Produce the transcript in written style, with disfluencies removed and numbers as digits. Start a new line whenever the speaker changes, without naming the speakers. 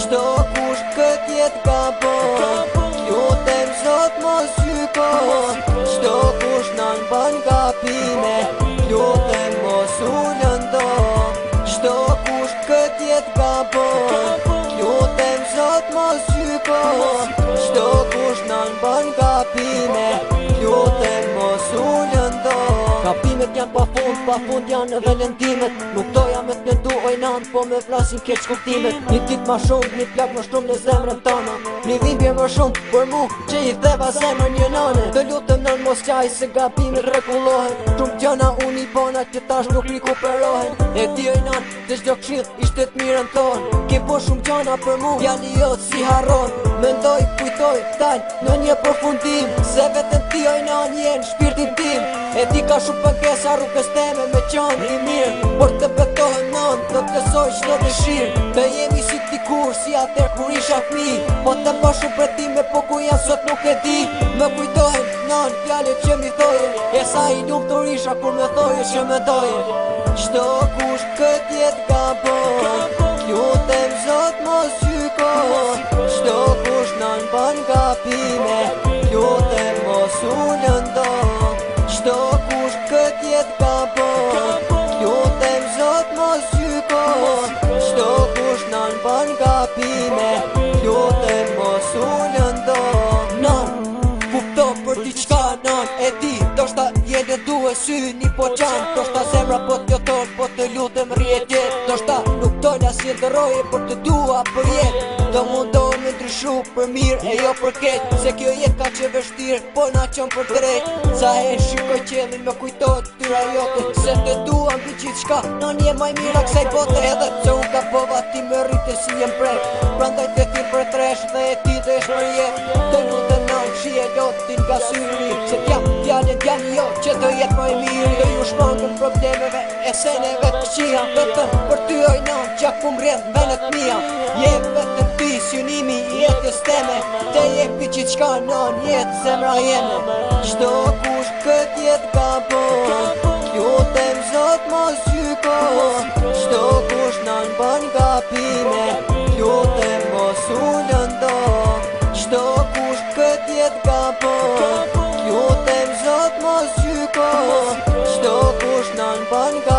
Çdo kush këtë jetë ka bon, lutem Zot mos gjykon. Çdo kush na bën gabime, lutem mos u lëndon. Çdo kush këtë jetë ka bon, lutem Zot mos gjykon. Çdo kush na bën gabime, lutem mos u lëndon. Gabimet janë pa fund janë edhe lëndimet. Nuk doja me t'mendu ojnan, po me flasin keq kuptimet. Një dit ma shumë, një plak ma shumë në zemrën tona. Një dhimbje më shumë, për mu që i theva zemrën një nane. Të lutem nën mos qaj se gabimet rregullohen. Shumë gjana unë i bona që tash nuk rikuperohen. E di ojnan, dhe çdo këshill ishte t'mirën tonë. Ke bo shumë gjana për mu, fjali jot si harron. Mendoj, kujtoj, dal në një përfundim, se vetëm ti ojnan jenë shpirtin tim. E di ka shumë pëngesa rrugës teme me qanë i mirë, por të betohem nën, të plesoj çdo dëshirë. Të jemi si ti kur, si atër kur isha fmi. Po të po shumë pretime, po ku janë sot nuk e di. Më kujtohem nën, fjallet që mi thoje, e sa i lumtur isha kur me thoje që me doje. Çdo kush këtë jetë ka bon, lutem Zot mos gjykon. Çdo kush na bën gabime, lutem mos u lëndon. Çdo kush këtë jetë ka bon, lutem Zot mos gjykon. Çdo kush na bën gabime, lutem mos u lëndon. Nën, kupto për diçka nën, e di, ndoshta jetë duhe syni po qanë. Ndoshta zemra po t'jo ton, po të lutem rrihet jetë. Ndoshta nuk dola si të roje, por të dua për jetë. Do mundohem me ndryshu për mirë e jo për keq, se kjo jetë ka që vështirë, po na qon për drejt. Sa e shikoj qelin me kujtojt tyra jote, se të duam për gjithë shka, në një maj mira kësaj bote. Edhe që unë ka pova ti me rrite si jem prek, prandaj të thirë për tresh dhe e ti dhe shpër jetë. Të lutem nën shi e lotin nga syri, se t'jam fjallin t'jani jo që të jetë maj miri. Të ju shmangën problemeve e seneve të qia, vetëm për ty ojnan që kum rrën venet mia. Jem vetëm ty synimi i jetës teme, te jepi qitë shka nën jetë zemra jeme. Çdo kush këtë jetë ka bon, lutem Zot mos gjykon. Çdo kush na bën gabime, lutem mos u lëndon. Çdo kush këtë jetë ka bon, lutem Zot mos gjykon. Çdo kush na bën gabime,